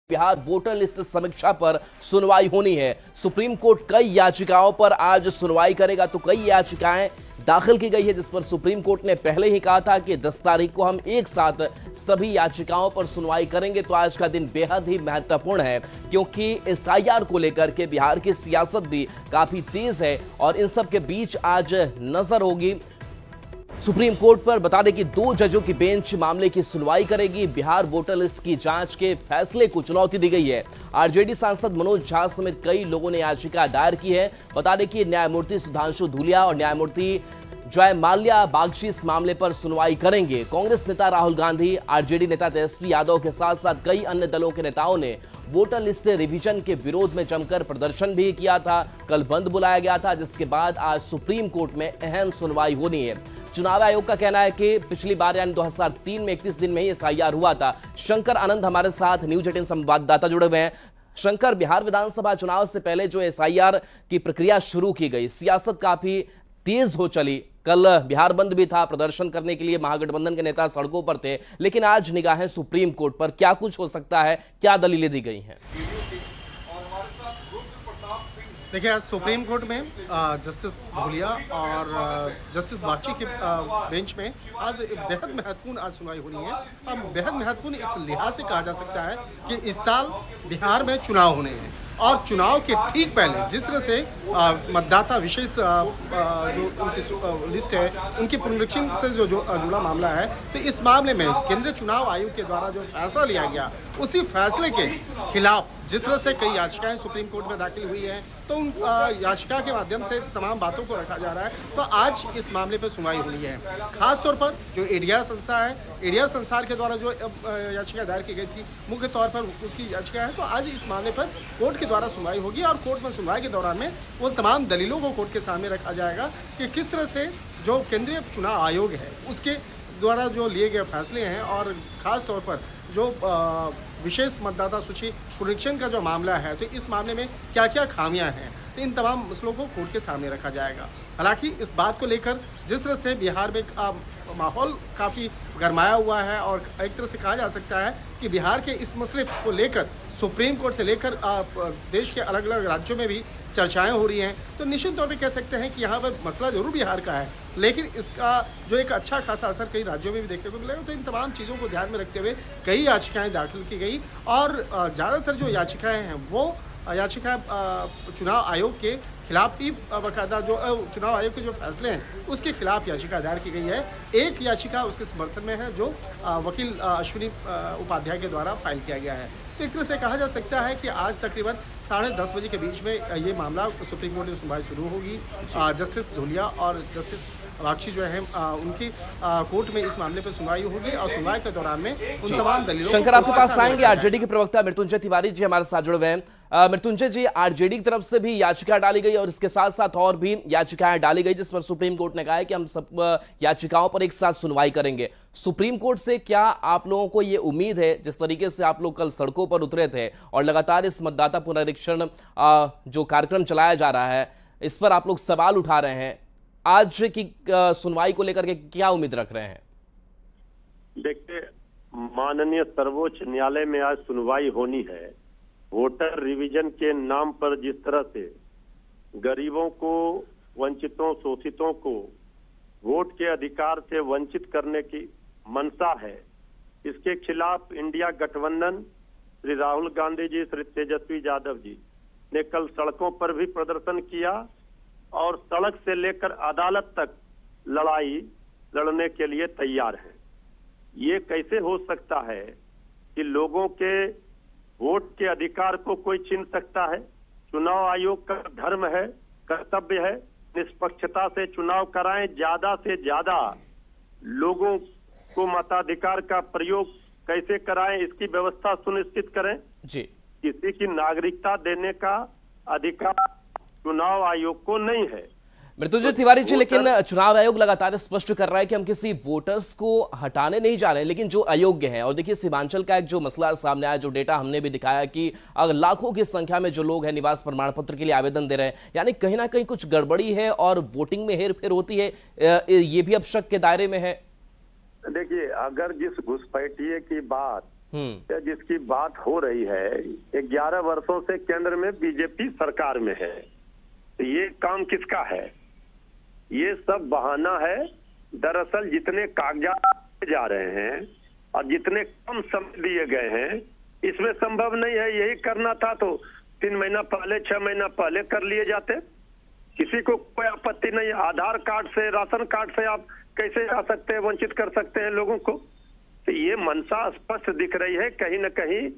Bihar voter list समीक्षा पर सुनवाई होनी है। सुप्रीम कोर्ट कई याचिकाओं पर आज सुनवाई करेगा, तो कई याचिकाएं दाखिल की गई है, जिस पर सुप्रीम कोर्ट ने पहले ही कहा था कि 10 तारीख को हम एक साथ सभी याचिकाओं पर सुनवाई करेंगे। तो आज का दिन बेहद ही महत्वपूर्ण है, क्योंकि एसआईआर को लेकर के बिहार की सियासत भी काफी तेज है और इन सब के बीच आज नजर होगी सुप्रीम कोर्ट पर। बता दें कि 2 जजों की बेंच मामले की सुनवाई करेगी। बिहार वोटर लिस्ट की जांच के फैसले को चुनौती दी गई है। आरजेडी सांसद मनोज झा समेत कई लोगों ने याचिका दायर की है। बता दें कि न्यायमूर्ति सुधांशु धूलिया और न्यायमूर्ति जय माल्या बागची इस मामले पर सुनवाई करेंगे। कांग्रेस नेता राहुल गांधी, आरजेडी नेता तेजस्वी यादव के साथ साथ कई अन्य दलों के नेताओं ने वोटर लिस्ट रिवीजन के विरोध में जमकर प्रदर्शन भी किया था। कल बंद बुलाया गया था, जिसके बाद आज सुप्रीम कोर्ट में अहम सुनवाई होनी है। चुनाव आयोग का कहना है कि पिछली बार यानी 2003 में 31 दिन में ही एसआईआर हुआ था। शंकर आनंद हमारे साथ न्यूज 18 संवाददाता जुड़े हुए हैं। शंकर, बिहार विधानसभा चुनाव से पहले जो एसआईआर की प्रक्रिया शुरू की गई, सियासत काफी तेज हो चली। कल बिहार बंद भी था, प्रदर्शन करने के लिए महागठबंधन के नेता सड़कों पर थे, लेकिन आज निगाहें सुप्रीम कोर्ट पर। क्या कुछ हो सकता है, क्या दलीलें दी गई हैं? देखिए, आज सुप्रीम कोर्ट में जस्टिस धूलिया और जस्टिस बागची के बेंच में आज बेहद महत्वपूर्ण आज सुनवाई होनी है। अब बेहद महत्वपूर्ण इस लिहाज से कहा जा सकता है कि इस साल बिहार में चुनाव होने हैं और चुनाव के ठीक पहले जिस तरह से मतदाता विशेष जो उनकी लिस्ट है, उनकी पुनरीक्षण से जो जुड़ा मामला है, तो इस मामले में केंद्रीय चुनाव आयोग के द्वारा जो फैसला लिया गया, उसी फैसले के खिलाफ जिस तरह से कई याचिकाएं सुप्रीम कोर्ट में दाखिल हुई है, तो उन याचिका के माध्यम से तमाम बातों को रखा जा रहा है। तो आज इस मामले पर सुनवाई होनी है। खासतौर पर जो एडीआर संस्था है, एडीआर संस्थान के द्वारा जो याचिका दायर की गई थी, मुख्य तौर पर उसकी याचिका है, तो आज इस मामले पर कोर्ट के द्वारा सुनवाई होगी और कोर्ट में सुनवाई के दौरान में वो तमाम दलीलों को कोर्ट के सामने रखा जाएगा कि किस तरह से जो केंद्रीय चुनाव आयोग है उसके द्वारा जो लिए गए फैसले हैं और खास तौर पर जो विशेष मतदाता सूची पुनरीक्षण का जो मामला है, तो इस मामले में क्या क्या खामियां हैं, तो इन तमाम मसलों को कोर्ट के सामने रखा जाएगा। हालांकि इस बात को लेकर जिस तरह से बिहार में माहौल काफ़ी गरमाया हुआ है और एक तरह से कहा जा सकता है कि बिहार के इस मसले को लेकर सुप्रीम कोर्ट से लेकर देश के अलग अलग राज्यों में भी चर्चाएं हो रही हैं, तो निश्चित तौर पे कह सकते हैं कि यहाँ पर मसला जरूर बिहार का है, लेकिन इसका जो एक अच्छा खासा असर कई राज्यों में भी देखने को मिलेगा। तो इन तमाम चीज़ों को ध्यान में रखते हुए कई याचिकाएं दाखिल की गई और ज़्यादातर जो याचिकाएं हैं वो याचिका चुनाव आयोग के खिलाफ ही बाकायदा जो चुनाव आयोग के जो फैसले हैं उसके खिलाफ याचिका दायर की गई है। एक याचिका उसके समर्थन में है जो वकील अश्विनी उपाध्याय के द्वारा फाइल किया गया है। तो एक तरह से कहा जा सकता है कि आज तकरीबन 10:30 बजे के बीच में ये मामला सुप्रीम कोर्ट में सुनवाई शुरू होगी। जस्टिस धूलिया और जस्टिस बागची जो है उनकी कोर्ट में इस मामले पर सुनवाई होगी और सुनवाई के दौरान में उन तमाम दलीलों। शंकर, आपके पास आएंगे। आरजेडी के प्रवक्ता मृत्युंजय तिवारी जी हमारे साथ जुड़े हुए हैं। मृत्युंजय जी, आरजेडी की तरफ से भी याचिका डाली गई और इसके साथ साथ और भी याचिकाएं डाली गई, जिस पर सुप्रीम कोर्ट ने कहा है कि हम सब याचिकाओं पर एक साथ सुनवाई करेंगे। सुप्रीम कोर्ट से क्या आप लोगों को ये उम्मीद है, जिस तरीके से आप लोग कल सड़कों पर उतरे थे और लगातार इस मतदाता पुनरीक्षण जो कार्यक्रम चलाया जा रहा है, इस पर आप लोग सवाल उठा रहे हैं, आज की सुनवाई को लेकर के क्या उम्मीद रख रहे हैं? देखिए, माननीय सर्वोच्च न्यायालय में आज सुनवाई होनी है। वोटर रिवीजन के नाम पर जिस तरह से गरीबों को, वंचितों, शोषितों को वोट के अधिकार से वंचित करने की मंशा है, इसके खिलाफ इंडिया गठबंधन, श्री राहुल गांधी जी, श्री तेजस्वी यादव जी ने कल सड़कों पर भी प्रदर्शन किया और सड़क से लेकर अदालत तक लड़ाई लड़ने के लिए तैयार हैं। ये कैसे हो सकता है कि लोगों के वोट के अधिकार को कोई छीन सकता है? चुनाव आयोग का धर्म है, कर्तव्य है, निष्पक्षता से चुनाव कराएं, ज्यादा से ज्यादा लोगों को मताधिकार का प्रयोग कैसे कराएं, इसकी व्यवस्था सुनिश्चित करें जी। किसी की नागरिकता देने का अधिकार चुनाव आयोग को नहीं है। मृत्युंजय तिवारी जी, लेकिन चुनाव आयोग लगातार स्पष्ट कर रहा है कि हम किसी वोटर्स को हटाने नहीं जा रहे हैं, लेकिन जो अयोग्य हैं, और देखिए सीमांचल का एक जो मसला सामने आया, जो डेटा हमने भी दिखाया कि लाखों की संख्या में जो लोग हैं निवास प्रमाण पत्र के लिए आवेदन दे रहे हैं, यानी कहीं ना कहीं कुछ गड़बड़ी है और वोटिंग में हेरफेर होती है, ये भी अब शक के दायरे में है। देखिए, अगर जिस घुसपैठिए की बात जिसकी बात हो रही है 11 वर्षों से केंद्र में बीजेपी सरकार में है, तो ये काम किसका है? ये सब बहाना है। दरअसल जितने कागजात जा रहे हैं और जितने कम समय दिए गए हैं, इसमें संभव नहीं है। यही करना था तो 3 महीना पहले, 6 महीना पहले कर लिए जाते। किसी को कोई आपत्ति नहीं। आधार कार्ड से, राशन कार्ड से आप कैसे आ सकते हैं, वंचित कर सकते हैं लोगों को? तो ये मंशा स्पष्ट दिख रही है। कहीं न कहीं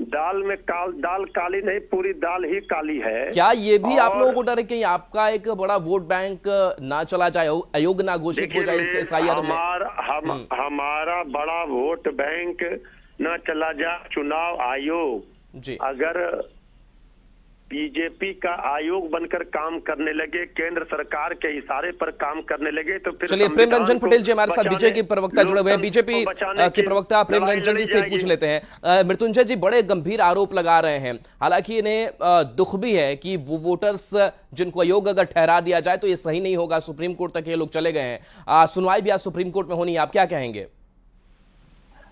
दाल काली नहीं, पूरी दाल ही काली है। क्या ये भी आप लोगों को डर है कि आपका एक बड़ा वोट बैंक ना चला जाए, अयोग्य ना घोषित हो जाए इस एसआईआर में? हमारा बड़ा वोट बैंक ना चला जाए। चुनाव आयोग जी, अगर बीजेपी का आयोग बनकर काम करने लगे, केंद्र सरकार के इशारे पर काम करने लगे, तो फिर चलिए प्रेम रंजन पटेल जी हमारे साथ बीजेपी के प्रवक्ता जुड़े हुए हैं। बीजेपी के प्रवक्ता प्रेम रंजन जी से पूछ लेते हैं। मृत्युंजय जी बड़े गंभीर आरोप लगा रहे हैं, हालांकि इन्हें दुख भी है कि वो वोटर्स जिनको अयोग्य अगर ठहरा दिया जाए तो ये सही नहीं होगा। सुप्रीम कोर्ट तक ये लोग चले गए हैं, सुनवाई भी आज सुप्रीम कोर्ट में होनी है, आप क्या कहेंगे?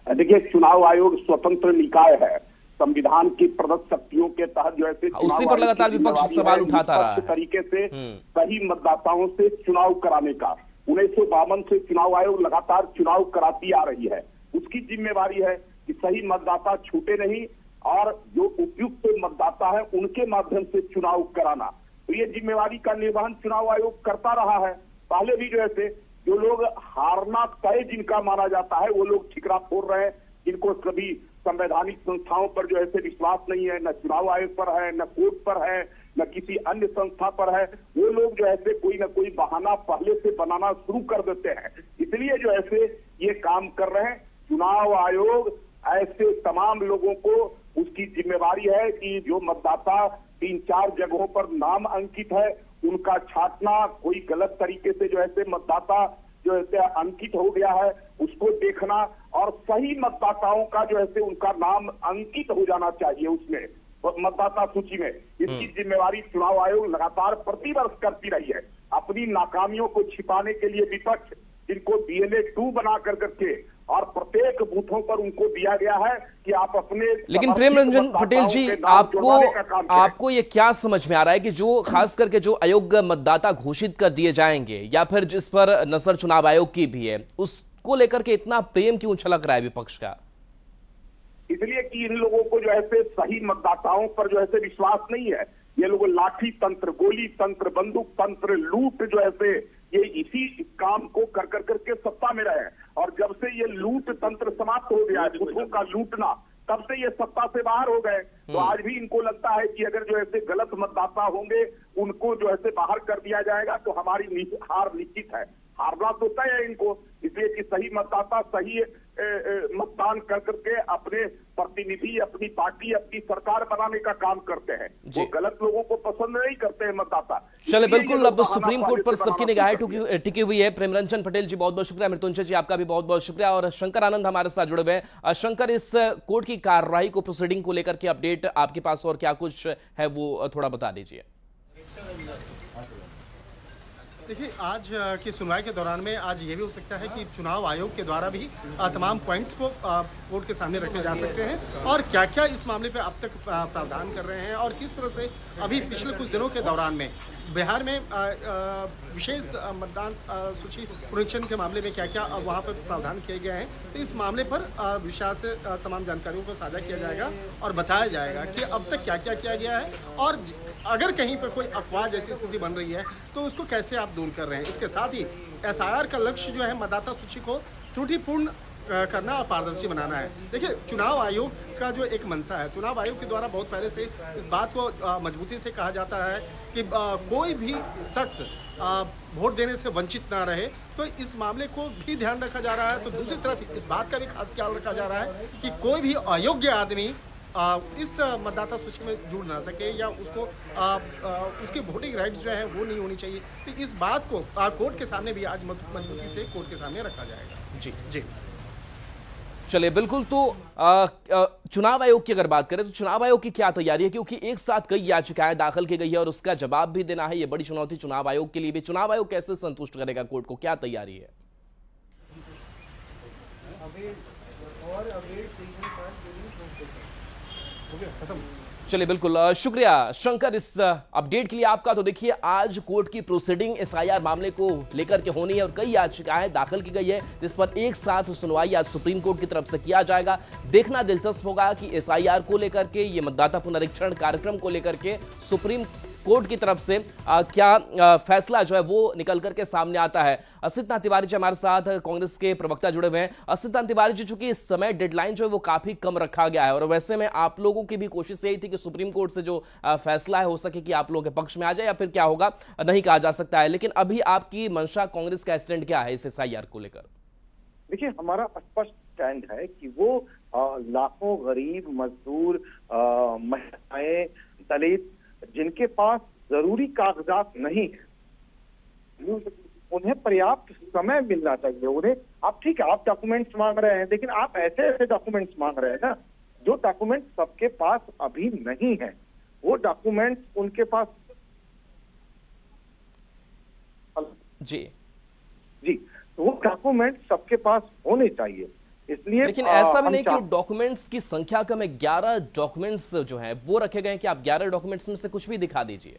देखिए, चुनाव आयोग स्वतंत्र निकाय है। संविधान की प्रदत्त शक्तियों के तहत जो है उसी पर लगातार विपक्ष सवाल उठाता रहा है तरीके से सही मतदाताओं से चुनाव कराने का। 1952 से चुनाव आयोग लगातार चुनाव कराती आ रही है। उसकी जिम्मेवारी है कि सही मतदाता छूटे नहीं और जो उपयुक्त मतदाता है उनके माध्यम से चुनाव कराना। तो ये जिम्मेवारी का निर्वहन चुनाव आयोग करता रहा है। पहले भी जो है जो लोग हारना तय जिनका माना जाता है वो लोग ठिकरा फोड़ रहे हैं, जिनको कभी संवैधानिक संस्थाओं पर जो है विश्वास नहीं है, न चुनाव आयोग पर है, न कोर्ट पर है, न किसी अन्य संस्था पर है, वो लोग जो है कोई न कोई बहाना पहले से बनाना शुरू कर देते हैं। इसलिए जो है ये काम कर रहे हैं। चुनाव आयोग ऐसे तमाम लोगों को उसकी जिम्मेवारी है कि जो मतदाता 3-4 जगहों पर नाम अंकित है उनका छांटना, कोई गलत तरीके से जो है मतदाता जो है अंकित हो गया है उसको देखना और सही मतदाताओं का जो है उनका नाम अंकित हो जाना चाहिए उसमें मतदाता सूची में। इसकी जिम्मेवारी चुनाव आयोग लगातार प्रतिवर्ष करती रही है। अपनी नाकामियों को छिपाने के लिए विपक्ष जिनको DNA 2 बना करके और प्रत्येक बूथों पर उनको दिया गया है कि आप अपने। लेकिन प्रेम रंजन पटेल जी आपको ये क्या समझ में आ रहा है कि जो खास करके जो अयोग्य मतदाता घोषित कर दिए जाएंगे या फिर जिस पर नजर चुनाव आयोग की भी है, उसको लेकर के इतना प्रेम क्यों छलक रहा है विपक्ष का? इसलिए कि इन लोगों को जो है सही मतदाताओं पर जो है विश्वास नहीं है। ये लोग लाठी तंत्र, गोली तंत्र, बंदूक तंत्र, लूट जो है ये इसी काम को कर करके सत्ता में रहे। और जब से ये लूट तंत्र समाप्त हो गया है, बूथों का लूटना, तब से ये सत्ता से बाहर हो गए। तो आज भी इनको लगता है कि अगर जो है गलत मतदाता होंगे उनको जो है बाहर कर दिया जाएगा तो हमारी हार निश्चित है। हारना तो तय है इनको, इसलिए कि सही मतदाता सही मतदान कर करके अपने प्रतिनिधि, अपनी पार्टी, अपनी सरकार बनाने का काम करते हैं। वो गलत लोगों को पसंद नहीं करते हैं मतदाता। चले बिल्कुल, अब सुप्रीम कोर्ट पर सबकी निगाहें टिकी हुई है। प्रेम रंजन पटेल जी बहुत बहुत शुक्रिया, मृत्युंजय जी आपका भी बहुत बहुत शुक्रिया, और शंकर आनंद हमारे साथ जुड़े हुए हैं। शंकर, इस कोर्ट की कार्रवाई को, प्रोसीडिंग को लेकर के अपडेट आपके पास और क्या कुछ है वो थोड़ा बता दीजिए। देखिए, आज की सुनवाई के दौरान में आज ये भी हो सकता है कि चुनाव आयोग के द्वारा भी तमाम पॉइंट्स को कोर्ट के सामने रखे जा सकते हैं और क्या क्या इस मामले पे अब तक प्रावधान कर रहे हैं और किस तरह से अभी पिछले कुछ दिनों के दौरान में बिहार में विशेष मतदान सूची पुनरीक्षण के मामले में क्या क्या वहाँ पर प्रावधान किए गए हैं। तो इस मामले पर विशेष से तमाम जानकारियों को साझा किया जाएगा और बताया जाएगा कि अब तक क्या क्या किया गया है और अगर कहीं पर कोई अफवाह जैसी स्थिति बन रही है तो उसको कैसे आप दूर कर रहे हैं। इसके साथ ही SIR का लक्ष्य जो है मतदाता सूची को त्रुटिपूर्ण करना और पारदर्शी बनाना है। देखिए, चुनाव आयोग का जो एक मंशा है, चुनाव आयोग के द्वारा बहुत पहले से इस बात को मजबूती से कहा जाता है कि कोई भी शख्स वोट देने से वंचित ना रहे। तो इस मामले को भी ध्यान रखा जा रहा है। तो दूसरी तरफ इस बात का भी खास ख्याल रखा जा रहा है कि कोई भी अयोग्य आदमी इस मतदाता सूची में जुड़ ना सके या उसको उसकी वोटिंग राइट्स जो है वो नहीं होनी चाहिए। तो इस बात को कोर्ट के सामने भी आज मजबूती से कोर्ट के सामने रखा जाएगा। जी चलिए बिल्कुल, तो चुनाव आयोग की अगर बात करें तो चुनाव आयोग की क्या तैयारी है, क्योंकि एक साथ कई याचिकाएं दाखिल की गई है और उसका जवाब भी देना है, ये बड़ी चुनौती चुनाव आयोग के लिए भी। चुनाव आयोग कैसे संतुष्ट करेगा कोर्ट को, क्या तैयारी है? हो गया, खत्म। चलिए बिल्कुल शुक्रिया शंकर इस अपडेट के लिए आपका। तो देखिए आज कोर्ट की प्रोसीडिंग एसआईआर मामले को लेकर के होनी है और कई याचिकाएं दाखिल की गई है जिस पर एक साथ सुनवाई आज सुप्रीम कोर्ट की तरफ से किया जाएगा। देखना दिलचस्प होगा कि एसआईआर को लेकर के ये मतदाता पुनरीक्षण कार्यक्रम को लेकर के सुप्रीम कोर्ट की तरफ से क्या फैसला जो है वो निकल करके सामने आता है। असित नाथ तिवारी जी हमारे साथ कांग्रेस के प्रवक्ता जुड़े हुए हैं। असित नाथ तिवारी जी, चूंकि इस समय डेडलाइन जो है वो काफी कम रखा गया है और वैसे में आप लोगों की भी कोशिश यही थी कि सुप्रीम कोर्ट से जो फैसला है हो सके कि आप लोगों के पक्ष में आ जाए या फिर क्या होगा नहीं कहा जा सकता है, लेकिन अभी आपकी मंशा कांग्रेस का स्टैंड क्या है इस एसआईआर को लेकर? देखिए, हमारा स्पष्ट स्टैंड है कि वो लाखों गरीब मजदूर, महिलाएं, दलित जिनके पास जरूरी कागजात नहीं है, उन्हें पर्याप्त समय मिलना चाहिए। उन्हें आप ठीक है, आप डॉक्यूमेंट्स मांग रहे हैं, लेकिन आप ऐसे ऐसे डॉक्यूमेंट्स मांग रहे हैं ना जो डॉक्यूमेंट सबके पास अभी नहीं है। वो डॉक्यूमेंट्स उनके पास जी तो वो डॉक्यूमेंट सबके पास होने चाहिए। इसलिए लेकिन ऐसा भी नहीं कि डॉक्यूमेंट्स की संख्या कम है। 11 डॉक्यूमेंट्स जो हैं वो रखे गए हैं कि आप 11 डॉक्यूमेंट्स में से कुछ भी दिखा दीजिए।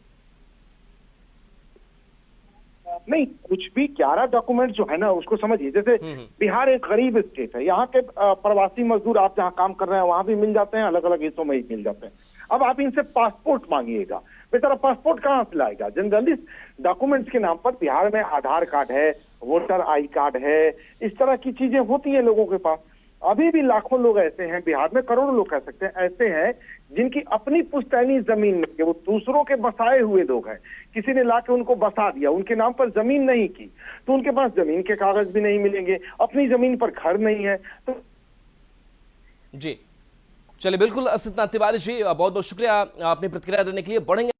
नहीं, कुछ भी 11 डॉक्यूमेंट जो है ना उसको समझिए। जैसे बिहार एक गरीब स्टेट है, यहाँ के प्रवासी मजदूर आप जहाँ काम कर रहे हैं वहां भी मिल जाते हैं, अलग अलग हिस्सों में ही मिल जाते हैं। अब आप इनसे पासपोर्ट मांगिएगा, बेचारा पासपोर्ट कहाँ से लाएगा? जनरली डॉक्यूमेंट्स के नाम पर बिहार में आधार कार्ड है, वोटर आई कार्ड है, इस तरह की चीजें होती है लोगों के पास। अभी भी लाखों लोग ऐसे हैं बिहार में, करोड़ों लोग कह सकते हैं ऐसे हैं जिनकी अपनी पुश्तैनी जमीन नहीं है, वो दूसरों के बसाए हुए लोग हैं। किसी ने लाके उनको बसा दिया, उनके नाम पर जमीन नहीं की, तो उनके पास जमीन के कागज भी नहीं मिलेंगे, अपनी जमीन पर घर नहीं है। तो जी चलिए बिल्कुल असित नाथ तिवारी जी बहुत बहुत शुक्रिया अपनी प्रतिक्रिया देने के लिए। बढ़ेंगे